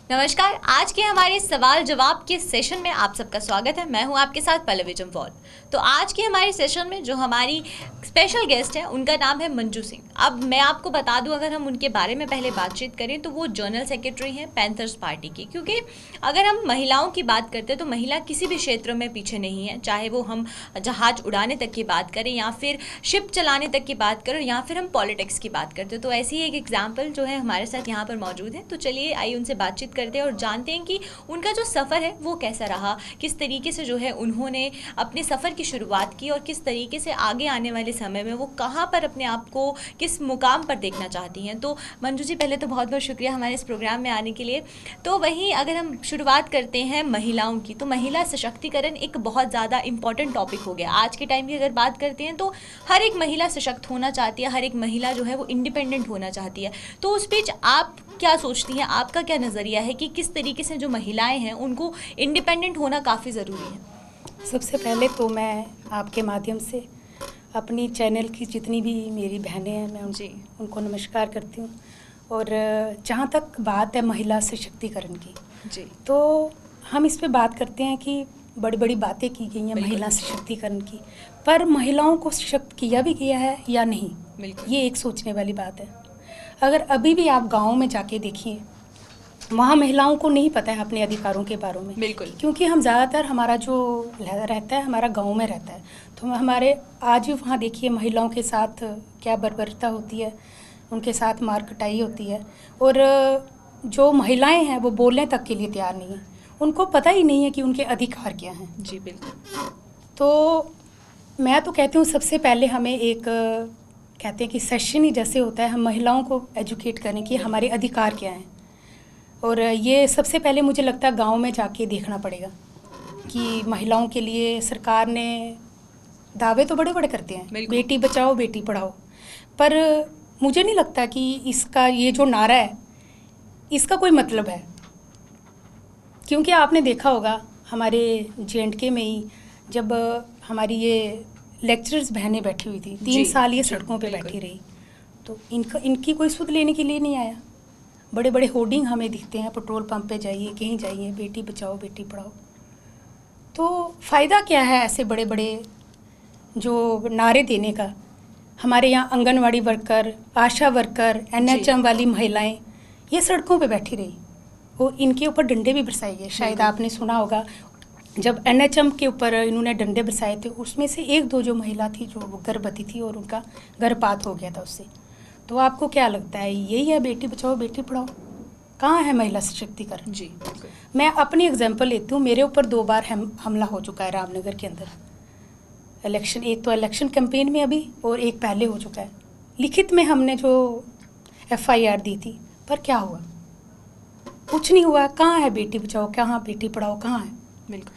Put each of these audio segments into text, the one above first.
नमस्कार। आज के हमारे सवाल जवाब के सेशन में आप सबका स्वागत है। मैं हूं आपके साथ पल्लवी जम्वाल। तो आज के हमारे सेशन में जो हमारी स्पेशल गेस्ट है उनका नाम है मंजू सिंह। अब मैं आपको बता दूं, अगर हम उनके बारे में पहले बातचीत करें तो वो जनरल सेक्रेटरी हैं पैंथर्स पार्टी की। क्योंकि अगर हम महिलाओं की बात करते हैं तो महिला किसी भी क्षेत्र में पीछे नहीं है, चाहे वो हम जहाज उड़ाने तक की बात करें या फिर शिप चलाने तक की बात करें या फिर हम पॉलिटिक्स की बात करते हैं। तो ऐसी ही एक एग्जाम्पल जो है हमारे साथ यहाँ पर मौजूद है। तो चलिए आइए उनसे बातचीत करते हैं और जानते हैं कि उनका जो सफ़र है वो कैसा रहा, किस तरीके से जो है उन्होंने अपने सफ़र की शुरुआत की और किस तरीके से आगे आने वाले समय में वो कहाँ पर अपने आप को किस मुकाम पर देखना चाहती हैं। तो मंजू जी, पहले तो बहुत बहुत शुक्रिया हमारे इस प्रोग्राम में आने के लिए। तो वहीं अगर हम शुरुआत करते हैं महिलाओं की, तो महिला सशक्तिकरण एक बहुत ज़्यादा इंपॉर्टेंट टॉपिक हो गया आज के टाइम की। अगर बात करते हैं तो हर एक महिला सशक्त होना चाहती है, हर एक महिला जो है वो इंडिपेंडेंट होना चाहती है। तो उस बीच आप क्या सोचती हैं, आपका क्या नज़रिया है कि किस तरीके से जो महिलाएं हैं उनको इंडिपेंडेंट होना काफ़ी ज़रूरी है? सबसे पहले तो मैं आपके माध्यम से अपनी चैनल की जितनी भी मेरी बहनें हैं मैं उनको नमस्कार करती हूँ। और जहाँ तक बात है महिला सशक्तिकरण की जी, तो हम इस पे बात करते हैं कि बड़ी बड़ी बातें की गई हैं महिला सशक्तिकरण की, पर महिलाओं को सशक्त किया भी गया है या नहीं, ये एक सोचने वाली बात है। अगर अभी भी आप गाँव में जाके देखिए, वहाँ महिलाओं को नहीं पता है अपने अधिकारों के बारे में। बिल्कुल। क्योंकि हम ज़्यादातर हमारा जो रहता है हमारा गांव में रहता है, तो हमारे आज भी वहाँ देखिए महिलाओं के साथ क्या बर्बरता होती है, उनके साथ मार कटाई होती है। और जो महिलाएं हैं वो बोलने तक के लिए तैयार नहीं है, उनको पता ही नहीं है कि उनके अधिकार क्या हैं। जी बिल्कुल। तो मैं तो कहती हूँ सबसे पहले हमें एक कहते हैं कि सेशन ही जैसे होता है, हम महिलाओं को एजुकेट करें कि हमारे अधिकार क्या हैं। और ये सबसे पहले मुझे लगता है गांव में जाके देखना पड़ेगा कि महिलाओं के लिए सरकार ने दावे तो बड़े बड़े करते हैं, बेटी बचाओ बेटी पढ़ाओ, पर मुझे नहीं लगता कि इसका ये जो नारा है इसका कोई मतलब है। क्योंकि आपने देखा होगा हमारे J&K में ही जब हमारी ये लेक्चरर्स बहनें बैठी हुई थी 3 साल ये सड़कों पे बैठी रही, तो इनकी कोई सुध लेने के लिए नहीं आया। बड़े बड़े होर्डिंग हमें दिखते हैं, पेट्रोल पंप पे जाइए कहीं जाइए, बेटी बचाओ बेटी पढ़ाओ। तो फ़ायदा क्या है ऐसे बड़े बड़े जो नारे देने का? हमारे यहाँ आंगनवाड़ी वर्कर, आशा वर्कर, NHM वाली महिलाएं ये सड़कों पे बैठी रही, वो इनके ऊपर डंडे भी बरसाए गए। शायद आपने सुना होगा जब NHM के ऊपर इन्होंने डंडे बरसाए थे, उसमें से 1-2 जो महिला थी जो गर्भवती थी और उनका गर्भपात हो गया था उससे। तो आपको क्या लगता है यही है बेटी बचाओ बेटी पढ़ाओ? कहाँ है महिला सशक्तिकरण? जी, मैं अपनी एग्जांपल लेती हूँ। मेरे ऊपर 2 बार हमला हो चुका है रामनगर के अंदर। इलेक्शन, एक तो इलेक्शन कैंपेन में अभी और एक पहले हो चुका है। लिखित में हमने जो FIR दी थी, पर क्या हुआ? कुछ नहीं हुआ। कहाँ है बेटी बचाओ, कहाँ बेटी पढ़ाओ, कहाँ है? बिल्कुल।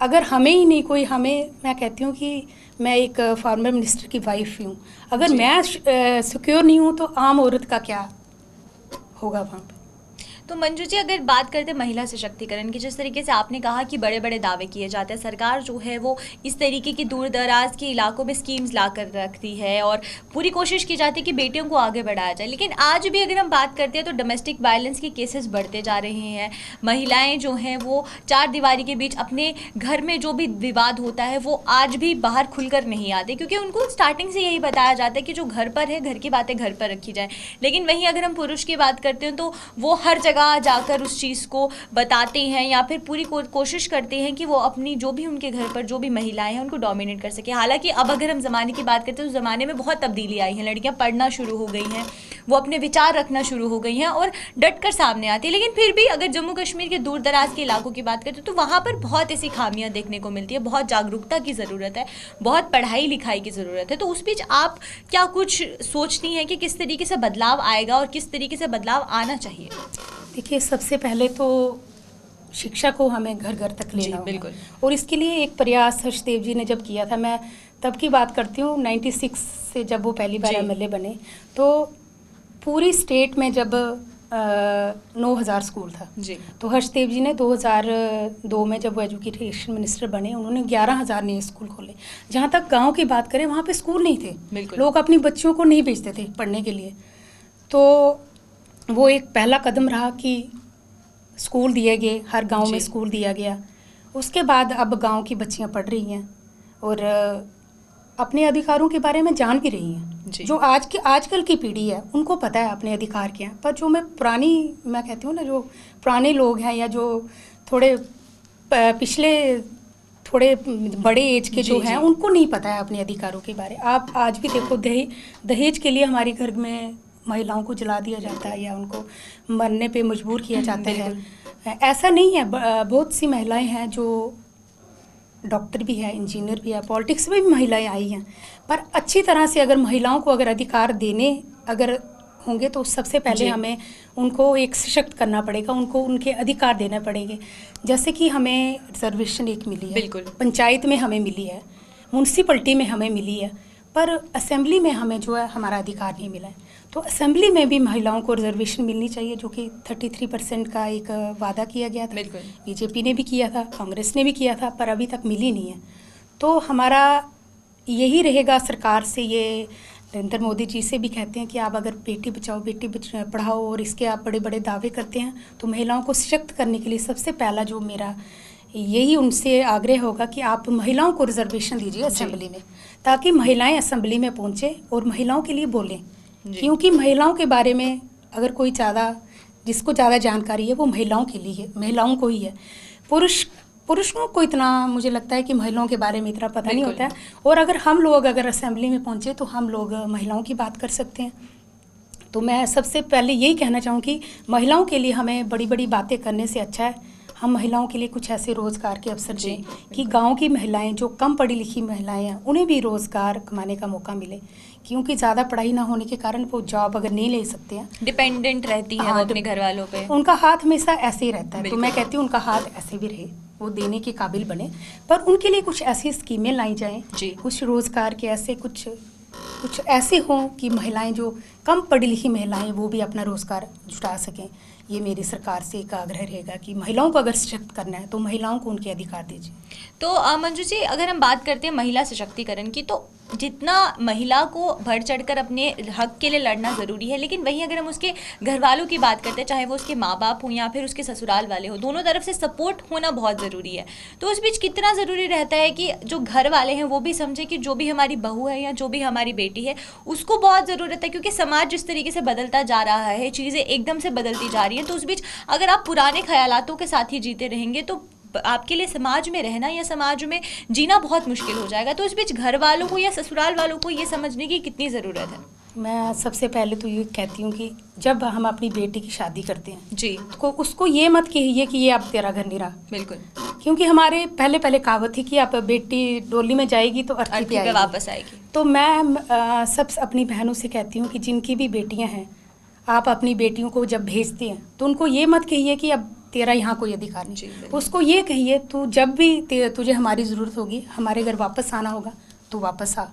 अगर हमें ही नहीं कोई, मैं कहती हूँ कि मैं एक फार्मर मिनिस्टर की वाइफ हूँ, अगर मैं सिक्योर नहीं हूँ तो आम औरत का क्या होगा वहाँ पे? तो मंजू जी, अगर बात करते हैं महिला सशक्तिकरण की, जिस तरीके से आपने कहा कि बड़े बड़े दावे किए जाते हैं, सरकार जो है वो इस तरीके की दूर दराज के इलाकों में स्कीम्स ला कर रखती है और पूरी कोशिश की जाती है कि बेटियों को आगे बढ़ाया जाए, लेकिन आज भी अगर हम बात करते हैं तो डोमेस्टिक वायलेंस के केसेस बढ़ते जा रहे हैं। महिलाएं जो हैं वो 4 दीवारी के बीच अपने घर में जो भी विवाद होता है वो आज भी बाहर खुलकर नहीं आते, क्योंकि उनको स्टार्टिंग से यही बताया जाता है कि जो घर पर है घर की बातें घर पर रखी जाए। लेकिन वहीं अगर हम पुरुष की बात करते हैं तो वो हर जगह जाकर उस चीज़ को बताते हैं या फिर पूरी कोशिश करते हैं कि वो अपनी जो भी उनके घर पर जो भी महिलाएं हैं उनको डोमिनेट कर सके। हालांकि अब अगर हम ज़माने की बात करते हैं तो ज़माने में बहुत तब्दीली आई है, लड़कियां पढ़ना शुरू हो गई हैं, वो अपने विचार रखना शुरू हो गई हैं और डट कर सामने आती है। लेकिन फिर भी अगर जम्मू कश्मीर के दूर दराज के इलाकों की बात करते हैं तो वहाँ पर बहुत ऐसी खामियाँ देखने को मिलती है, बहुत जागरूकता की ज़रूरत है, बहुत पढ़ाई लिखाई की ज़रूरत है। तो उस बीच आप क्या कुछ सोचती हैं कि किस तरीके से बदलाव आएगा और किस तरीके से बदलाव आना चाहिए? देखिए, सबसे पहले तो शिक्षा को हमें घर घर तक लेना होगा। बिल्कुल। और इसके लिए एक प्रयास हर्षदेव जी ने जब किया था, मैं तब की बात करती हूँ 96 से जब वो पहली बार MLA बने, तो पूरी स्टेट में जब 9000 स्कूल था जी, तो हर्षदेव जी ने 2002 में जब वो एजुकेशन मिनिस्टर बने उन्होंने 11000 नए स्कूल खोले। जहाँ तक गांव की बात करें वहाँ पे स्कूल नहीं थे, लोग अपनी बच्चियों को नहीं भेजते थे पढ़ने के लिए। तो वो एक पहला कदम रहा कि स्कूल दिए गए, हर गांव में जी। स्कूल दिया गया। उसके बाद अब गांव की बच्चियां पढ़ रही हैं और अपने अधिकारों के बारे में जान भी रही हैं। जी। जो आजकल की पीढ़ी है उनको पता है अपने अधिकार क्या हैं, पर जो मैं कहती हूँ ना, जो पुराने लोग हैं या जो थोड़े पिछले थोड़े बड़े एज के जो जी, हैं जी। उनको नहीं पता है अपने अधिकारों के बारे। आप आज भी देखो, दहेज के लिए हमारे घर में महिलाओं को जला दिया जाता है या उनको मरने पे मजबूर किया जाता है। ऐसा नहीं है, बहुत सी महिलाएं हैं जो डॉक्टर भी है, इंजीनियर भी है, पॉलिटिक्स में भी महिलाएं आई हैं। पर अच्छी तरह से अगर महिलाओं को अगर अधिकार देने अगर होंगे तो सबसे पहले जी। हमें उनको एक सशक्त करना पड़ेगा, उनको उनके अधिकार देने पड़ेंगे। जैसे कि हमें रिजर्वेशन एक मिली है, बिल्कुल। पंचायत में हमें मिली है, म्यूनसिपलिटी में हमें मिली है, पर असेंबली में हमें जो है हमारा अधिकार नहीं मिला है। तो असेंबली में भी महिलाओं को रिजर्वेशन मिलनी चाहिए, जो कि 33% का एक वादा किया गया था। बिल्कुल। बीजेपी ने भी किया था, कांग्रेस ने भी किया था, पर अभी तक मिली नहीं है। तो हमारा यही रहेगा सरकार से, ये नरेंद्र मोदी जी से भी कहते हैं कि आप अगर बेटी बचाओ बेटी पढ़ाओ और इसके आप बड़े बड़े दावे करते हैं, तो महिलाओं को सशक्त करने के लिए सबसे पहला जो मेरा यही उनसे आग्रह होगा कि आप महिलाओं को रिजर्वेशन दीजिए असेंबली में, ताकि महिलाएं असेंबली में पहुंचे और महिलाओं के लिए बोलें। क्योंकि महिलाओं के बारे में अगर कोई जिसको ज़्यादा जानकारी है वो महिलाओं के लिए है, महिलाओं को ही है। पुरुषों को इतना मुझे लगता है कि महिलाओं के बारे में इतना पता नहीं होता है। और अगर हम लोग अगर असेंबली में पहुंचे तो हम लोग महिलाओं की बात कर सकते हैं। तो मैं सबसे पहले यही कहना चाहूँ कि महिलाओं के लिए हमें बड़ी बड़ी बातें करने से अच्छा है हम महिलाओं के लिए कुछ ऐसे रोज़गार के अवसर दें कि गांव की महिलाएं जो कम पढ़ी लिखी महिलाएं हैं उन्हें भी रोज़गार कमाने का मौका मिले। क्योंकि ज़्यादा पढ़ाई ना होने के कारण वो जॉब अगर नहीं ले सकते हैं, डिपेंडेंट रहती है वो अपने घर वालों पे, उनका हाथ हमेशा ऐसे ही रहता है। तो मैं कहती हूँ उनका हाथ ऐसे भी रहे, वो देने के काबिल बने, पर उनके लिए कुछ ऐसी स्कीमें लाई जाएं, कुछ रोज़गार के ऐसे कुछ ऐसे हों कि महिलाएं जो कम पढ़ी लिखी महिलाएं वो भी अपना रोज़गार जुटा सकें। ये मेरी सरकार से एक आग्रह रहेगा कि महिलाओं को अगर सशक्त करना है तो महिलाओं को उनके अधिकार दीजिए। तो मंजू जी, अगर हम बात करते हैं महिला सशक्तिकरण की, तो जितना महिला को बढ़ चढ़कर अपने हक के लिए लड़ना ज़रूरी है, लेकिन वहीं अगर हम उसके घर वालों की बात करते हैं, चाहे वो उसके माँ बाप हों या फिर उसके ससुराल वाले हों, दोनों तरफ से सपोर्ट होना बहुत ज़रूरी है। तो उस बीच कितना ज़रूरी रहता है कि जो घर वाले हैं वो भी समझे कि जो भी हमारी बहू है या जो भी हमारी बेटी है उसको बहुत ज़रूरत है, क्योंकि समाज जिस तरीके से बदलता जा रहा है, चीज़ें एकदम से बदलती जा रही हैं। तो उस बीच अगर आप पुराने ख्यालातों के साथ ही जीते रहेंगे तो आपके लिए समाज में रहना या समाज में जीना बहुत मुश्किल हो जाएगा। तो इस बीच घर वालों को या ससुराल वालों को ये समझने की कितनी ज़रूरत है? मैं सबसे पहले तो ये कहती हूँ कि जब हम अपनी बेटी की शादी करते हैं जी, तो उसको ये मत कहिए कि ये अब तेरा घर नहीं रहा। बिल्कुल। क्योंकि हमारे पहले कहावत थी कि अब बेटी डोली में जाएगी तो अर्थी पे वापस आएगी। तो मैं सब अपनी बहनों से कहती हूँ कि जिनकी भी बेटियाँ हैं, आप अपनी बेटियों को जब भेजते हैं तो उनको ये मत कहिए कि अब तेरा यहाँ कोई अधिकार नहीं। उसको ये कहिए तू जब भी तुझे हमारी ज़रूरत होगी, हमारे घर वापस आना होगा तो वापस आ,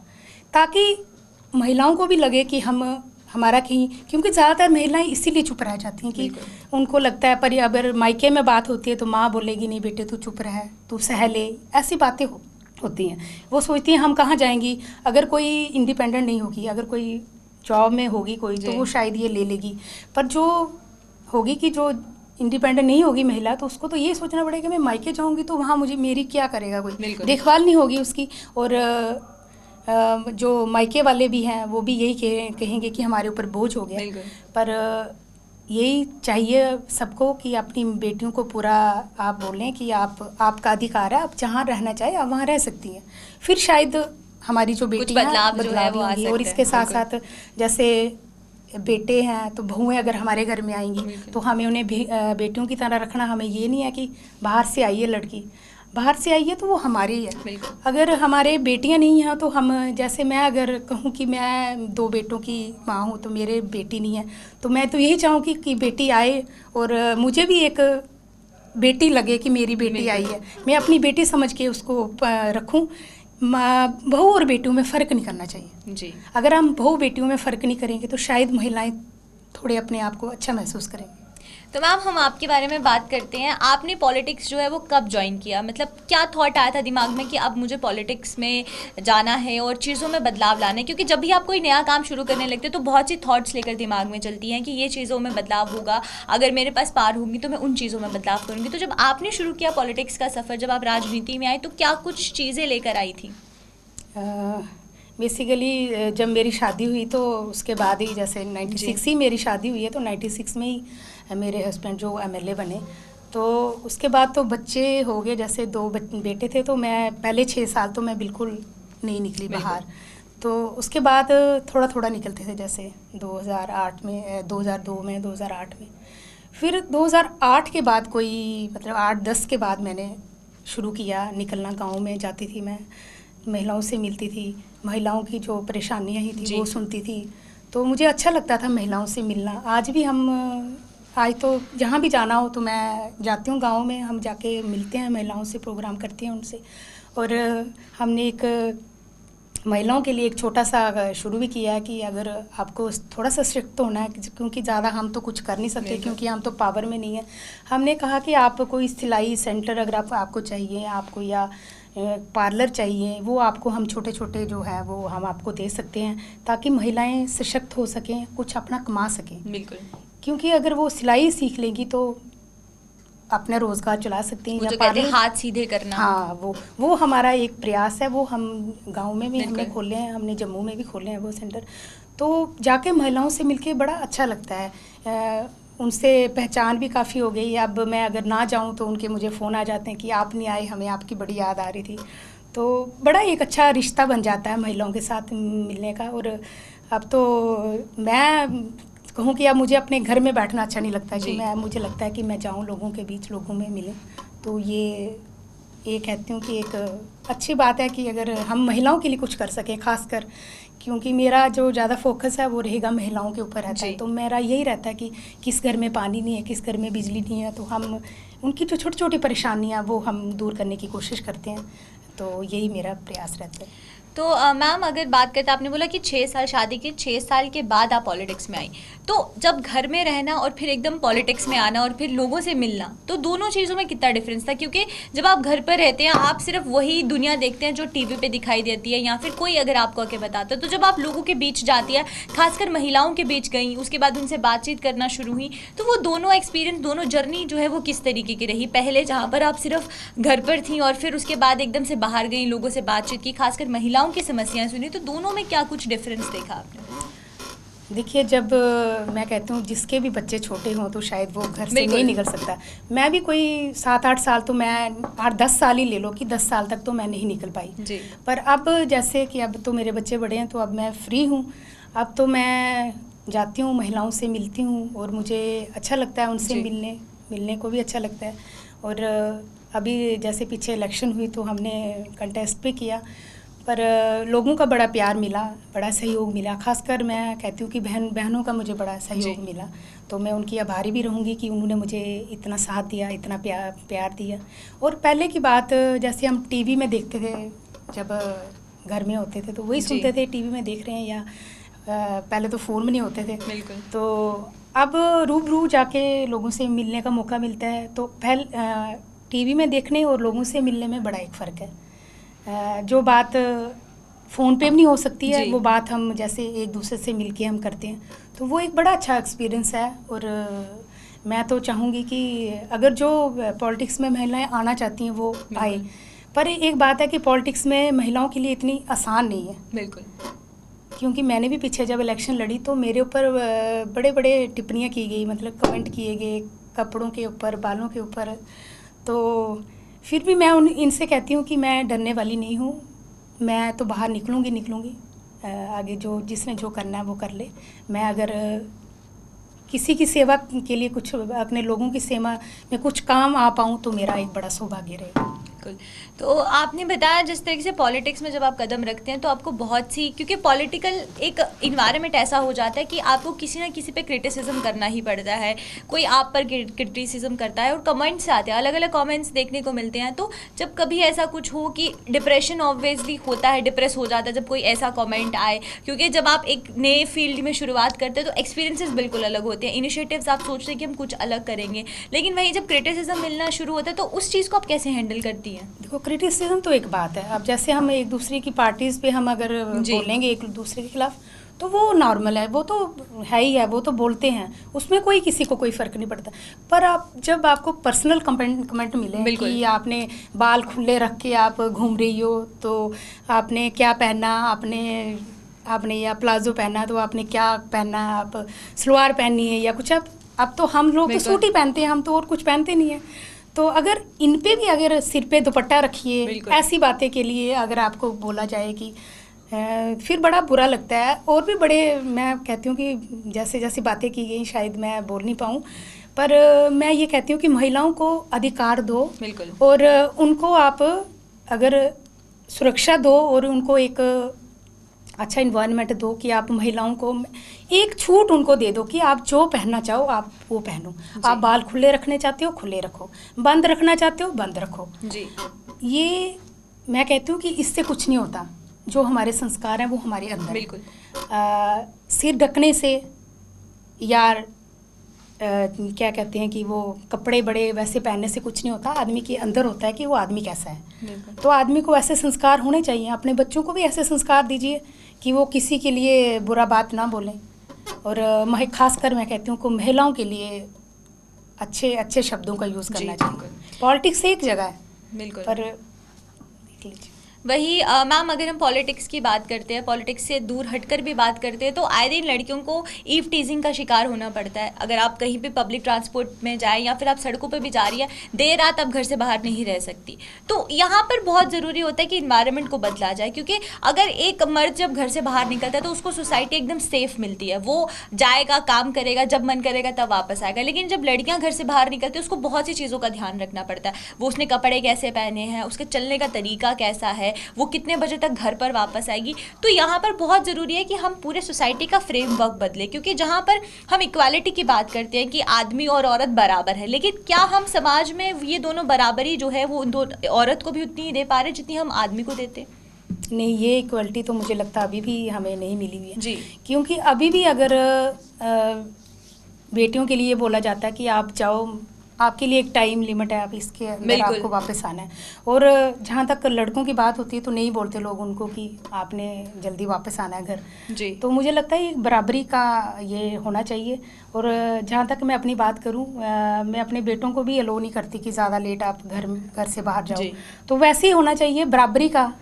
ताकि महिलाओं को भी लगे कि हमारा कहीं, क्योंकि ज़्यादातर महिलाएं इसीलिए चुप रह जाती हैं कि उनको लगता है पर अगर मायके में बात होती है तो माँ बोलेगी नहीं बेटे तू चुप रह, तू सह ले, ऐसी बातें होती हैं। वो सोचती हैं हम कहाँ जाएंगी, अगर कोई इंडिपेंडेंट नहीं होगी, अगर कोई जॉब में होगी कोई तो वो शायद ये ले लेगी, पर जो होगी कि जो इंडिपेंडेंट नहीं होगी महिला तो उसको तो ये सोचना पड़ेगा मैं मायके जाऊंगी तो वहाँ मुझे मेरी क्या करेगा, कोई देखभाल नहीं होगी उसकी। और जो मायके वाले भी हैं वो भी यही कहेंगे कि हमारे ऊपर बोझ हो गया। पर यही चाहिए सबको कि अपनी बेटियों को पूरा आप बोलें कि आपका अधिकार है, आप जहाँ रहना चाहे आप वहाँ रह सकती हैं। फिर शायद हमारी जो बेटियाँ बदलाव होंगी। और इसके साथ साथ जैसे बेटे हैं तो बहुएं अगर हमारे घर में आएंगी तो हमें उन्हें बेटियों की तरह रखना। हमें ये नहीं है कि बाहर से आई है लड़की, बाहर से आई है तो वो हमारी है। अगर हमारे बेटियां नहीं हैं तो हम, जैसे मैं अगर कहूँ कि मैं 2 बेटों की माँ हूँ तो मेरे बेटी नहीं है, तो मैं तो यही चाहूँगी कि बेटी आए और मुझे भी एक बेटी लगे कि मेरी बेटी आई है, मैं अपनी बेटी समझ के उसको रखूँ। बहू और बेटियों में फ़र्क नहीं करना चाहिए जी। अगर हम बहू बेटियों में फ़र्क नहीं करेंगे तो शायद महिलाएं थोड़े अपने आप को अच्छा महसूस करेंगे। तो मैम हम आपके बारे में बात करते हैं। आपने पॉलिटिक्स जो है वो कब ज्वाइन किया, मतलब क्या थॉट आया था दिमाग में कि अब मुझे पॉलिटिक्स में जाना है और चीज़ों में बदलाव लाना है? क्योंकि जब भी आप कोई नया काम शुरू करने लगते हैं तो बहुत सी थॉट्स लेकर दिमाग में चलती हैं कि ये चीज़ों में बदलाव होगा, अगर मेरे पास पार होंगी तो मैं उन चीज़ों में बदलाव करूँगी। तो जब आपने शुरू किया पॉलिटिक्स का सफ़र, जब आप राजनीति में आए, तो क्या कुछ चीज़ें लेकर आई थी? बेसिकली जब मेरी शादी हुई तो उसके बाद ही, जैसे 96 ही मेरी शादी हुई है, तो 96 में ही मेरे हस्बैंड जो एमएलए बने। तो उसके बाद तो बच्चे हो गए, जैसे 2 बेटे थे, तो मैं पहले 6 साल तो मैं बिल्कुल नहीं निकली बाहर। तो उसके बाद थोड़ा थोड़ा निकलते थे, जैसे 2008 में, 2002 में, 2008 में। फिर 2008 के बाद कोई मतलब 8-10 के बाद मैंने शुरू किया निकलना। गाँव में जाती थी मैं, महिलाओं से मिलती थी, महिलाओं की जो परेशानियाँ ही थी वो सुनती थी, तो मुझे अच्छा लगता था महिलाओं से मिलना। आज भी आज तो जहाँ भी जाना हो तो मैं जाती हूँ गाँव में, हम जाके मिलते हैं महिलाओं से, प्रोग्राम करते हैं उनसे। और हमने एक महिलाओं के लिए एक छोटा सा शुरू भी किया है कि अगर आपको थोड़ा सा स्ट्रिक्ट होना है, क्योंकि ज़्यादा हम तो कुछ कर नहीं सकते, क्योंकि हम तो पावर में नहीं है। हमने कहा कि आप कोई सिलाई सेंटर अगर आपको चाहिए, आपको या पार्लर चाहिए, वो आपको हम छोटे छोटे जो है वो हम आपको दे सकते हैं, ताकि महिलाएं सशक्त हो सकें, कुछ अपना कमा सकें। बिल्कुल, क्योंकि अगर वो सिलाई सीख लेंगी तो अपना रोज़गार चला सकती हैं, या पार्लर हाथ सीधे करना। हाँ, वो हमारा एक प्रयास है। वो हम गांव में भी हमने खोले हैं, हमने जम्मू में भी खोले हैं वो सेंटर। तो जाके महिलाओं से मिलके बड़ा अच्छा लगता है, उनसे पहचान भी काफ़ी हो गई। अब मैं अगर ना जाऊं तो उनके मुझे फ़ोन आ जाते हैं कि आप नहीं आए, हमें आपकी बड़ी याद आ रही थी। तो बड़ा एक अच्छा रिश्ता बन जाता है महिलाओं के साथ मिलने का। और अब तो मैं कहूँ कि अब मुझे अपने घर में बैठना अच्छा नहीं लगता, कि मुझे लगता है कि मैं जाऊँ लोगों के बीच, लोगों में मिलूँ। तो ये कहती हूँ कि एक अच्छी बात है कि अगर हम महिलाओं के लिए कुछ कर सकें, खासकर क्योंकि मेरा जो ज़्यादा फोकस है वो रहेगा महिलाओं के ऊपर रहता है। तो मेरा यही रहता है कि किस घर में पानी नहीं है, किस घर में बिजली नहीं है, तो हम उनकी जो छोटी छोटी परेशानियाँ वो हम दूर करने की कोशिश करते हैं। तो यही मेरा प्रयास रहता है। तो मैम अगर बात करते, आपने बोला कि 6 साल शादी के 6 साल के बाद आप पॉलिटिक्स में आई, तो जब घर में रहना और फिर एकदम पॉलिटिक्स में आना और फिर लोगों से मिलना, तो दोनों चीज़ों में कितना डिफरेंस था? क्योंकि जब आप घर पर रहते हैं आप सिर्फ वही दुनिया देखते हैं जो टीवी पे दिखाई देती है, या फिर कोई अगर आपको आके बताता है। तो जब आप लोगों के बीच जाती है, खासकर महिलाओं के बीच गई, उसके बाद उनसे बातचीत करना शुरू हुई, तो वो दोनों एक्सपीरियंस, दोनों जर्नी जो है वो किस तरीके की रही? पहले जहाँ पर आप सिर्फ घर पर थी और फिर उसके बाद एकदम से बाहर गई, लोगों से बातचीत की, खासकर महिलाओं की समस्याएं सुनी, तो दोनों में क्या कुछ डिफरेंस देखा आपने? देखिए, जब मैं कहती हूँ जिसके भी बच्चे छोटे हों तो शायद वो घर से नहीं निकल सकता। मैं भी कोई 7-8 साल, तो मैं 8-10 साल ही ले लो कि 10 साल तक तो मैं नहीं निकल पाई जी। पर अब जैसे कि अब तो मेरे बच्चे बड़े हैं, तो अब मैं फ्री हूँ, अब तो मैं जाती हूँ, महिलाओं से मिलती हूँ और मुझे अच्छा लगता है उनसे मिलने को भी अच्छा लगता है। और अभी जैसे पीछे इलेक्शन हुई तो हमने कंटेस्ट भी किया, पर लोगों का बड़ा प्यार मिला, बड़ा सहयोग मिला। खासकर मैं कहती हूँ कि बहनों का मुझे बड़ा सहयोग मिला, तो मैं उनकी आभारी भी रहूँगी कि उन्होंने मुझे इतना साथ दिया, इतना प्यार दिया। और पहले की बात, जैसे हम टीवी में देखते थे, जब घर में होते थे तो वही सुनते थे, टीवी में देख रहे हैं, या पहले तो फ़ोन में नहीं होते थे। बिल्कुल। तो अब रूबरू जाके लोगों से मिलने का मौका मिलता है। तो पहले टीवी में देखने और लोगों से मिलने में बड़ा एक फ़र्क है। जो बात फ़ोन पे भी नहीं हो सकती है, वो बात हम जैसे एक दूसरे से मिलके हम करते हैं, तो वो एक बड़ा अच्छा एक्सपीरियंस है। और मैं तो चाहूँगी कि अगर जो पॉलिटिक्स में महिलाएं आना चाहती हैं वो आए, पर एक बात है कि पॉलिटिक्स में महिलाओं के लिए इतनी आसान नहीं है। बिल्कुल। क्योंकि मैंने भी पीछे जब इलेक्शन लड़ी तो मेरे ऊपर बड़े बड़े टिप्पणियाँ की गई, मतलब कमेंट किए गए कपड़ों के ऊपर, बालों के ऊपर। तो फिर भी मैं इनसे कहती हूँ कि मैं डरने वाली नहीं हूँ, मैं तो बाहर निकलूँगी। आगे जो जिसने जो करना है वो कर ले। मैं अगर किसी की सेवा के लिए, कुछ अपने लोगों की सेवा में कुछ काम आ पाऊँ तो मेरा एक बड़ा सौभाग्य रहेगा। बिल्कुल। तो आपने बताया जिस तरीके से पॉलिटिक्स में जब आप कदम रखते हैं तो आपको बहुत सी, क्योंकि पॉलिटिकल एक इन्वायरमेंट ऐसा हो जाता है कि आपको किसी ना किसी पे क्रिटिसिज्म करना ही पड़ता है, कोई आप पर क्रिटिसिज्म करता है और कमेंट्स आते हैं, अलग अलग कमेंट्स देखने को मिलते हैं। तो जब कभी ऐसा कुछ हो कि डिप्रेशन ऑब्वियसली होता है, डिप्रेस हो जाता है जब कोई ऐसा कमेंट आए, क्योंकि जब आप एक नए फील्ड में शुरुआत करते हैं तो एक्सपीरियंसेस बिल्कुल अलग होते हैं, इनिशिएटिव्स आप सोचते हैं कि हम कुछ अलग करेंगे, लेकिन वहीं जब क्रिटिसिज्म मिलना शुरू होता है तो उस चीज़ को आप कैसे हैंडल करती हैं? देखो, क्रिटिसिज्म तो एक बात है। अब जैसे हम एक दूसरे की पार्टीज पे हम अगर बोलेंगे एक दूसरे के खिलाफ तो वो नॉर्मल है, वो तो है ही है, वो तो बोलते हैं, उसमें कोई किसी को कोई फ़र्क नहीं पड़ता। पर आप जब आपको पर्सनल कमेंट मिले कि आपने बाल खुले रख के आप घूम रही हो, तो आपने क्या पहना, आपने या प्लाजो पहना तो आपने क्या पहना, आप सलवार पहनी है या कुछ। अब तो हम लोग तो सूट ही पहनते हैं, हम तो और कुछ पहनते नहीं हैं। तो अगर इन पे भी अगर सिर पे दुपट्टा रखिए, ऐसी बातें के लिए अगर आपको बोला जाए कि फिर बड़ा बुरा लगता है। और भी बड़े, मैं कहती हूँ कि जैसे जैसी बातें की गई शायद मैं बोल नहीं पाऊँ, पर मैं ये कहती हूँ कि महिलाओं को अधिकार दो और उनको आप अगर सुरक्षा दो और उनको एक अच्छा इन्वायरमेंट दो कि आप महिलाओं को एक छूट उनको दे दो कि आप जो पहनना चाहो आप वो पहनो। आप बाल खुले रखने चाहते हो खुले रखो, बंद रखना चाहते हो बंद रखो जी। ये मैं कहती हूँ कि इससे कुछ नहीं होता। जो हमारे संस्कार हैं वो हमारे अंदर बिल्कुल। सिर ढकने से या क्या कहते हैं कि वो कपड़े बड़े वैसे पहनने से कुछ नहीं होता। आदमी के अंदर होता है कि वो आदमी कैसा है। तो आदमी को ऐसे संस्कार होने चाहिए। अपने बच्चों को भी ऐसे संस्कार दीजिए कि वो किसी के लिए बुरा बात ना बोलें। और खासकर मैं कहती हूँ कि महिलाओं के लिए अच्छे अच्छे शब्दों का यूज़ करना चाहिए। पॉलिटिक्स एक जगह है बिल्कुल, पर देख लीजिए वही मैम, अगर हम पॉलिटिक्स की बात करते हैं, पॉलिटिक्स से दूर हटकर भी बात करते हैं, तो आए दिन लड़कियों को ईव टीजिंग का शिकार होना पड़ता है। अगर आप कहीं पे पब्लिक ट्रांसपोर्ट में जाएं या फिर आप सड़कों पे भी जा रही है, देर रात आप घर से बाहर नहीं रह सकती। तो यहाँ पर बहुत ज़रूरी होता है कि इन्वायरमेंट को बदला जाए, क्योंकि अगर एक मर्द जब घर से बाहर निकलता है तो उसको सोसाइटी एकदम सेफ मिलती है, वो जाएगा काम करेगा, जब मन करेगा तब वापस आएगा। लेकिन जब लड़कियाँ घर से बाहर निकलती है उसको बहुत सी चीज़ों का ध्यान रखना पड़ता है। वो उसने कपड़े कैसे पहने हैं, उसके चलने का तरीका कैसा है, वो कितने बजे तक घर पर वापस आएगी। तो यहाँ पर बहुत ज़रूरी है कि हम पूरे सोसाइटी का फ्रेमवर्क बदले, क्योंकि जहाँ पर हम इक्वालिटी की बात करते हैं कि आदमी और औरत बराबर है, लेकिन क्या हम समाज में ये दोनों बराबरी जो है वो औरत को भी उतनी ही दे पा रहे जितनी हम आदमी को देते? नहीं, ये इक्वालिटी तो मुझे लगता है अभी भी हमें नहीं मिली हुई है जी। क्योंकि अभी भी अगर बेटियों के लिए बोला जाता है कि आप जाओ, आपके लिए एक टाइम लिमिट है, आप इसके अंदर आपको वापस आना है। और जहाँ तक लड़कों की बात होती है तो नहीं बोलते लोग उनको कि आपने जल्दी वापस आना है घर जी। तो मुझे लगता है बराबरी का ये होना चाहिए। और जहाँ तक मैं अपनी बात करूँ, मैं अपने बेटों को भी अलो नहीं करती कि ज़्यादा लेट आप घर से बाहर जाओ। तो वैसे ही होना चाहिए बराबरी का।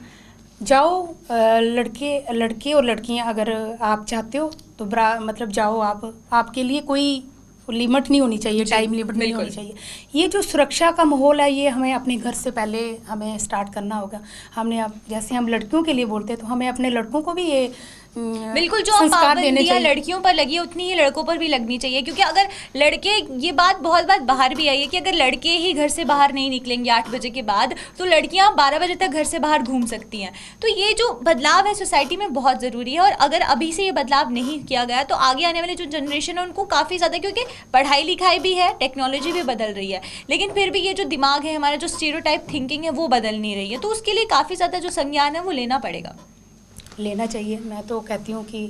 जाओ, लड़के और लड़कियाँ अगर आप चाहते हो तो मतलब जाओ आप, आपके लिए कोई लिमिट नहीं होनी चाहिए, टाइम लिमिट नहीं होनी चाहिए। ये जो सुरक्षा का माहौल है ये हमें अपने घर से पहले हमें स्टार्ट करना होगा। हमने अब जैसे हम लड़कियों के लिए बोलते हैं तो हमें अपने लड़कों को भी ये बिल्कुल जो पाबंदियां लड़कियों पर लगी है उतनी ही लड़कों पर भी लगनी चाहिए। क्योंकि अगर लड़के, ये बात बहुत बात बाहर भी आई है कि अगर लड़के ही घर से बाहर नहीं निकलेंगे 8 बजे के बाद तो लड़कियां 12 बजे तक घर से बाहर घूम सकती हैं। तो ये जो बदलाव है सोसाइटी में बहुत ज़रूरी है, और अगर अभी से ये बदलाव नहीं किया गया तो आगे आने वाली जो जनरेशन है उनको काफ़ी ज़्यादा, क्योंकि पढ़ाई लिखाई भी है, टेक्नोलॉजी भी बदल रही है, लेकिन फिर भी ये जो दिमाग है हमारा, जो स्टीरियोटाइप थिंकिंग है वो बदल नहीं रही है। तो उसके लिए काफ़ी ज़्यादा जो संज्ञान है वो लेना चाहिए। मैं तो कहती हूँ कि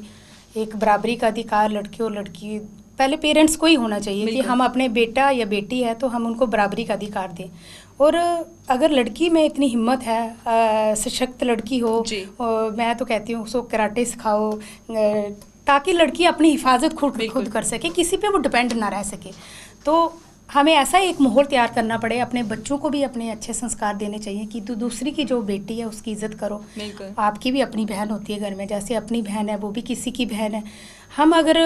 एक बराबरी का अधिकार लड़के और लड़की, पहले पेरेंट्स को ही होना चाहिए कि हम अपने बेटा या बेटी है तो हम उनको बराबरी का अधिकार दें। और अगर लड़की में इतनी हिम्मत है, सशक्त लड़की हो, मैं तो कहती हूँ उसको कराटे सिखाओ ताकि लड़की अपनी हिफाजत खुद कर सके, किसी पे वो डिपेंड ना रह सके। तो हमें ऐसा एक माहौल तैयार करना पड़े, अपने बच्चों को भी अपने अच्छे संस्कार देने चाहिए कि दूसरी की जो बेटी है उसकी इज्जत करो। आपकी भी अपनी बहन होती है घर में, जैसे अपनी बहन है वो भी किसी की बहन है। हम अगर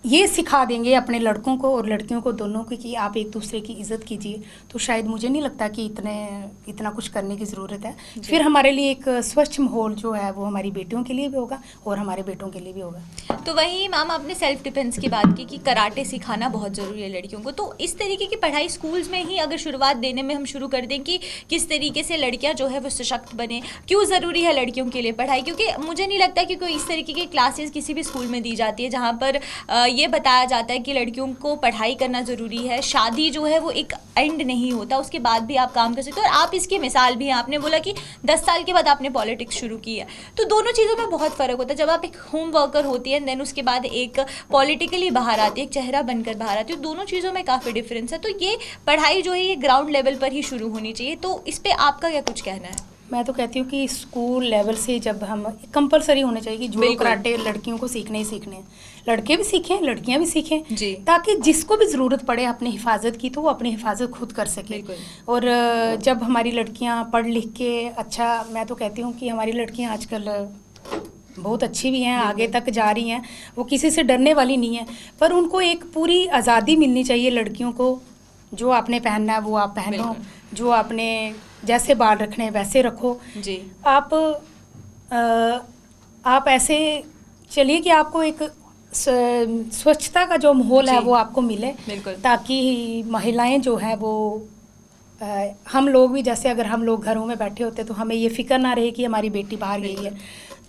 ये सिखा देंगे अपने लड़कों को और लड़कियों को दोनों को कि आप एक दूसरे की इज़्ज़त कीजिए, तो शायद मुझे नहीं लगता कि इतना कुछ करने की ज़रूरत है। फिर हमारे लिए एक स्वच्छ माहौल जो है वो हमारी बेटियों के लिए भी होगा और हमारे बेटों के लिए भी होगा। तो वही मैम आपने सेल्फ डिफेंस की बात की कि कराटे सिखाना बहुत ज़रूरी है लड़कियों को, तो इस तरीके की पढ़ाई स्कूल्स में ही अगर शुरुआत देने में हम शुरू कर दें कि किस तरीके से लड़कियाँ जो है वो सशक्त बने, क्यों ज़रूरी है लड़कियों के लिए पढ़ाई, क्योंकि मुझे नहीं लगता कि कोई इस तरीके की क्लासेस किसी भी स्कूल में दी जाती है जहाँ पर ये बताया जाता है कि लड़कियों को पढ़ाई करना ज़रूरी है, शादी जो है वो एक एंड नहीं होता, उसके बाद भी आप काम कर सकते हो। और आप इसकी मिसाल भी हैं, आपने बोला कि 10 साल के बाद आपने पॉलिटिक्स शुरू की है, तो दोनों चीज़ों में बहुत फ़र्क होता है। जब आप एक होम वर्कर होती है देन उसके बाद एक पॉलिटिकली बाहर आती है, एक चेहरा बनकर बाहर आती है, दोनों चीज़ों में काफ़ी डिफरेंस है। तो ये पढ़ाई जो है ये ग्राउंड लेवल पर ही शुरू होनी चाहिए, तो इस पर आपका क्या कुछ कहना है? मैं तो कहती हूँ कि स्कूल लेवल से जब हम कंपलसरी होना चाहिए कि जूडो कराटे लड़कियों को सीखने ही सीखने हैं, लड़के भी सीखें लड़कियां भी सीखें जी। ताकि जिसको भी ज़रूरत पड़े अपनी हिफाजत की तो वो अपनी हिफाजत खुद कर सके। और जब हमारी लड़कियां पढ़ लिख के अच्छा, मैं तो कहती हूँ कि हमारी लड़कियां आजकल बहुत अच्छी भी हैं, आगे तक जा रही हैं, वो किसी से डरने वाली नहीं है, पर उनको एक पूरी आज़ादी मिलनी चाहिए लड़कियों को। जो आपने पहनना है वो आप पहनो, जो आपने जैसे बाल रखने वैसे रखो जी। आप ऐसे चलिए कि आपको एक स्वच्छता का जो माहौल है वो आपको मिले, ताकि महिलाएं जो है वो हम लोग भी, जैसे अगर हम लोग घरों में बैठे होते तो हमें ये फिक्र ना रहे कि हमारी बेटी बाहर गई है,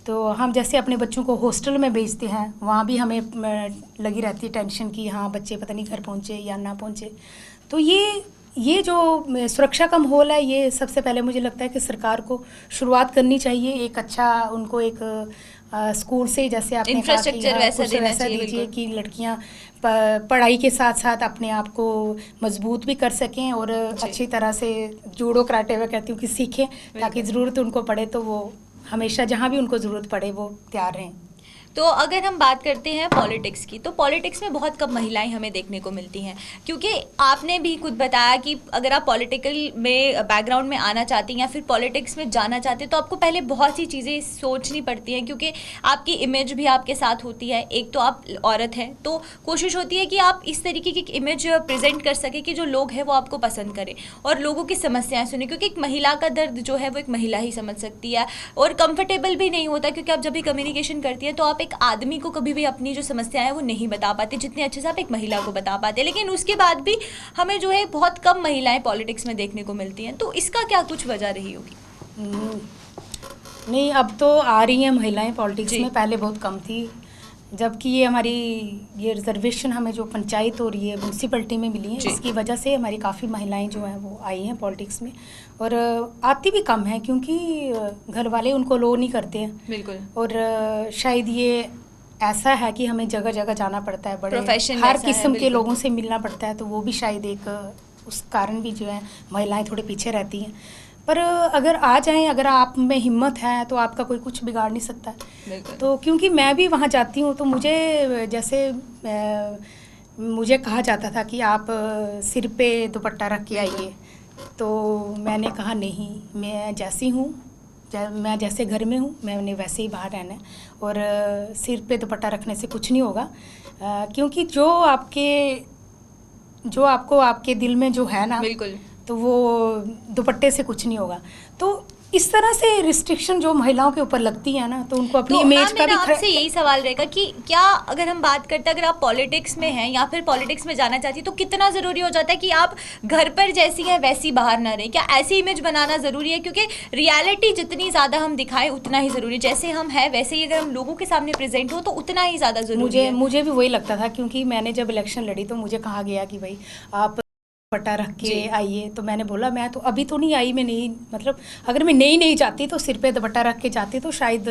तो हम जैसे अपने बच्चों को हॉस्टल में भेजते हैं वहाँ भी हमें लगी रहती है टेंशन कि हाँ बच्चे पता नहीं घर पहुँचे या ना पहुँचे। तो ये जो सुरक्षा का माहौल है ये सबसे पहले मुझे लगता है कि सरकार को शुरुआत करनी चाहिए। एक अच्छा उनको एक स्कूल से जैसे आपने इंफ्रास्ट्रक्चर वैसा दीजिए कि लड़कियां पढ़ाई के साथ साथ अपने आप को मजबूत भी कर सकें और अच्छी तरह से जूडो कराटे में कहती हूँ कि सीखें, ताकि ज़रूरत उनको पड़े तो वो हमेशा जहाँ भी उनको ज़रूरत पड़े वो तैयार रहें। तो अगर हम बात करते हैं पॉलिटिक्स की, तो पॉलिटिक्स में बहुत कम महिलाएं हमें देखने को मिलती हैं, क्योंकि आपने भी खुद बताया कि अगर आप पॉलिटिकल में बैकग्राउंड में आना चाहती हैं या फिर पॉलिटिक्स में जाना चाहते हैं तो आपको पहले बहुत सी चीज़ें सोचनी पड़ती हैं, क्योंकि आपकी इमेज भी आपके साथ होती है। एक तो आप औरत हैं तो कोशिश होती है कि आप इस तरीके की इमेज प्रेजेंट कर सके कि जो लोग हैं वो आपको पसंद करें और लोगों की समस्याएँ सुने, क्योंकि एक महिला का दर्द जो है वो एक महिला ही समझ सकती है। और कंफर्टेबल भी नहीं होता, क्योंकि आप जब भी कम्युनिकेशन करती हैं तो आप एक आदमी को कभी भी अपनी जो समस्या है वो नहीं बता पाते जितने अच्छे से आप एक महिला को बता पाते। लेकिन उसके बाद भी हमें जो है बहुत कम महिलाएं पॉलिटिक्स में देखने को मिलती हैं, तो इसका क्या कुछ वजह रही होगी? नहीं, अब तो आ रही हैं महिलाएं पॉलिटिक्स में, पहले बहुत कम थी। जबकि ये रिजर्वेशन हमें जो पंचायत और ये म्यूनसिपलिटी में मिली है, इसकी वजह से हमारी काफ़ी महिलाएं जो हैं वो आई हैं पॉलिटिक्स में, और आती भी कम है क्योंकि घर वाले उनको लो नहीं करते हैं। बिल्कुल। और शायद ये ऐसा है कि हमें जगह जगह जाना पड़ता है, बड़े हर किस्म के लोगों से मिलना पड़ता है, तो वो भी शायद एक उस कारण भी जो है महिलाएं थोड़े पीछे रहती हैं। पर अगर आ जाएं, अगर आप में हिम्मत है तो आपका कोई कुछ बिगाड़ नहीं सकता। तो क्योंकि मैं भी वहाँ जाती हूँ तो मुझे जैसे मुझे कहा जाता था कि आप सिर पे दुपट्टा रख के आइए, तो मैंने कहा नहीं, मैं जैसी हूँ, मैं जैसे घर में हूँ मैंने वैसे ही बाहर रहना है, और सिर पे दुपट्टा रखने से कुछ नहीं होगा, क्योंकि जो आपको आपके दिल में जो है ना, बिल्कुल, तो वो दुपट्टे से कुछ नहीं होगा। तो इस तरह से रिस्ट्रिक्शन जो महिलाओं के ऊपर लगती है ना, तो उनको अपनी इमेज का भी आपसे यही सवाल रहेगा कि क्या अगर हम बात करते हैं, अगर आप पॉलिटिक्स में हैं या फिर पॉलिटिक्स में जाना चाहती तो कितना ज़रूरी हो जाता है कि आप घर पर जैसी हैं वैसी बाहर ना रहें? क्या ऐसी इमेज बनाना ज़रूरी है? क्योंकि रियलिटी जितनी ज़्यादा हम दिखाएं उतना ही ज़रूरी, जैसे हम हैं वैसे ही अगर हम लोगों के सामने प्रेजेंट हो तो उतना ही ज़्यादा ज़रूरी है। मुझे भी वही लगता था, क्योंकि मैंने जब इलेक्शन लड़ी तो मुझे कहा गया कि भाई आप दुपट्टा रख के आइए, तो मैंने बोला मैं तो अभी तो नहीं आई, मैं नहीं, मतलब अगर मैं नहीं जाती तो सिर पे दुपट्टा रख के जाती तो शायद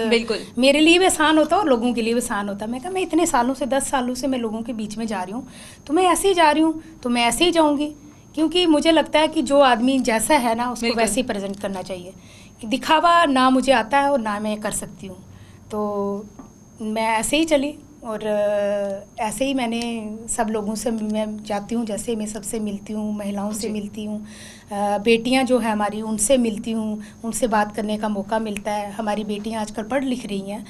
मेरे लिए भी आसान होता और लोगों के लिए भी आसान होता। मैं कहा मैं इतने सालों से 10 सालों से मैं लोगों के बीच में जा रही हूँ, तो मैं ऐसे ही जा रही हूँ, तो मैं ऐसे ही जाऊँगी, क्योंकि मुझे लगता है कि जो आदमी जैसा है ना उसको वैसे ही प्रेजेंट करना चाहिए। दिखावा ना मुझे आता है और ना मैं कर सकती हूँ, तो मैं ऐसे ही चली और ऐसे ही मैंने सब लोगों से मैं जाती हूँ, जैसे मैं सबसे मिलती हूँ, महिलाओं से मिलती हूँ, बेटियाँ जो है हमारी उनसे मिलती हूँ, उनसे बात करने का मौका मिलता है। हमारी बेटियाँ आजकल पढ़ लिख रही हैं,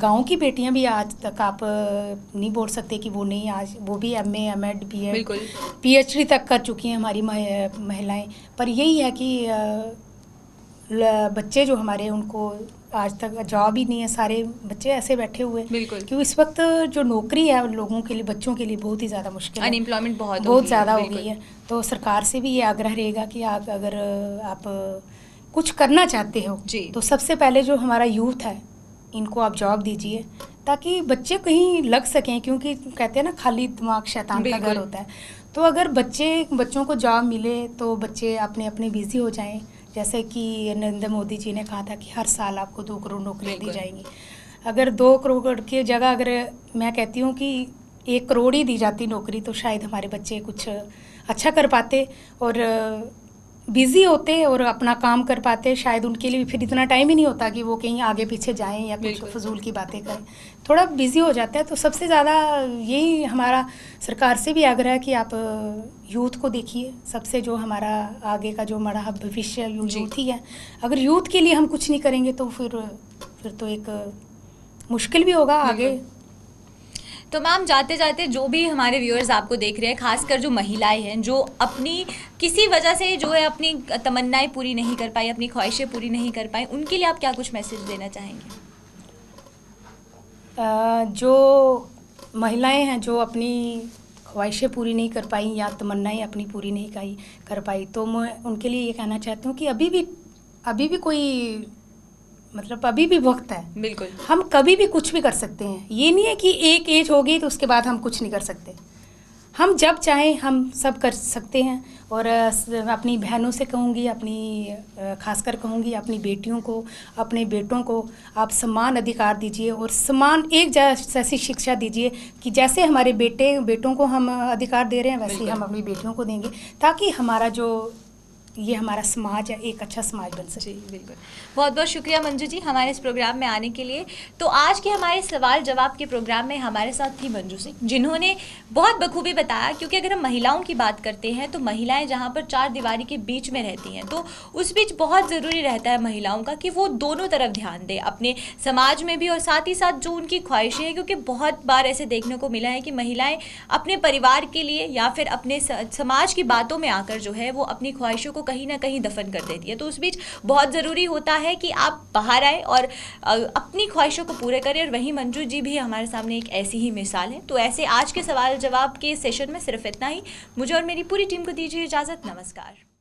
गांव की बेटियाँ भी आज तक आप नहीं बोल सकते कि वो नहीं, आज वो भी MA MEd BEd PhD तक कर चुकी हैं हमारी महिलाएं। पर यही है कि बच्चे जो हमारे उनको आज तक जॉब ही नहीं है, सारे बच्चे ऐसे बैठे हुए क्योंकि इस वक्त जो नौकरी है लोगों के लिए, बच्चों के लिए बहुत ही ज़्यादा मुश्किल है, अनएम्प्लॉयमेंट बहुत ज़्यादा हो गई है। तो सरकार से भी ये आग्रह रहेगा कि अगर आप कुछ करना चाहते हो तो सबसे पहले जो हमारा यूथ है इनको आप जॉब दीजिए ताकि बच्चे कहीं लग सकें, क्योंकि कहते हैं ना खाली दिमाग शैतान का घर होता है। तो अगर बच्चों को जॉब मिले तो बच्चे अपने अपने बिजी हो जाएं। जैसे कि नरेंद्र मोदी जी ने कहा था कि हर साल आपको 2 करोड़ नौकरियाँ दी जाएंगी। अगर 2 करोड़ की जगह अगर मैं कहती हूँ कि 1 करोड़ ही दी जाती नौकरी तो शायद हमारे बच्चे कुछ अच्छा कर पाते और बिज़ी होते और अपना काम कर पाते। शायद उनके लिए फिर इतना टाइम ही नहीं होता कि वो कहीं आगे पीछे जाएं या कुछ फजूल की बातें करें, थोड़ा बिज़ी हो जाता है। तो सबसे ज़्यादा यही हमारा सरकार से भी आग्रह है कि आप यूथ को देखिए, सबसे जो हमारा आगे का जो हमारा भविष्य यूथ ही है। अगर यूथ के लिए हम कुछ नहीं करेंगे तो फिर तो एक मुश्किल भी होगा आगे। तो मैम जाते जाते जो भी हमारे व्यूअर्स आपको देख रहे हैं, खासकर जो महिलाएं हैं जो अपनी किसी वजह से जो है अपनी तमन्नाएं पूरी नहीं कर पाई, अपनी ख्वाहिशें पूरी नहीं कर पाई, उनके लिए आप क्या कुछ मैसेज देना चाहेंगे? जो महिलाएं हैं जो अपनी ख्वाहिशें पूरी नहीं कर पाई या तमन्नाएं अपनी पूरी नहीं कर पाई, तो मैं उनके लिए ये कहना चाहती हूँ कि अभी भी कोई मतलब अभी भी वक्त है। बिल्कुल, हम कभी भी कुछ भी कर सकते हैं। ये नहीं है कि एक एज हो गई तो उसके बाद हम कुछ नहीं कर सकते। हम जब चाहें हम सब कर सकते हैं। और अपनी बहनों से कहूँगी, अपनी खासकर कहूँगी अपनी बेटियों को, अपने बेटों को आप समान अधिकार दीजिए और समान एक जैसी शिक्षा दीजिए कि जैसे हमारे बेटों को हम अधिकार दे रहे हैं वैसे ही हम अपनी बेटियों को देंगे, ताकि हमारा जो ये हमारा समाज है एक अच्छा समाज बन सके। बिल्कुल, बहुत बहुत शुक्रिया मंजू जी हमारे इस प्रोग्राम में आने के लिए। तो आज के हमारे सवाल जवाब के प्रोग्राम में हमारे साथ थी मंजू सिंह, जिन्होंने बहुत बखूबी बताया। क्योंकि अगर हम महिलाओं की बात करते हैं तो महिलाएं जहां पर 4 दीवारी के बीच में रहती हैं, तो उस बीच बहुत ज़रूरी रहता है महिलाओं का कि वो दोनों तरफ ध्यान दें, अपने समाज में भी और साथ ही साथ जो उनकी ख्वाहिशें हैं। क्योंकि बहुत बार ऐसे देखने को मिला है कि महिलाएँ अपने परिवार के लिए या फिर अपने समाज की बातों में आकर जो है वो अपनी ख्वाहिशों कहीं ना कहीं दफन कर देती है। तो उस बीच बहुत ज़रूरी होता है कि आप बाहर आए और अपनी ख्वाहिशों को पूरे करें। और वहीं मंजू जी भी हमारे सामने एक ऐसी ही मिसाल है। तो ऐसे आज के सवाल जवाब के सेशन में सिर्फ इतना ही। मुझे और मेरी पूरी टीम को दीजिए इजाज़त। नमस्कार।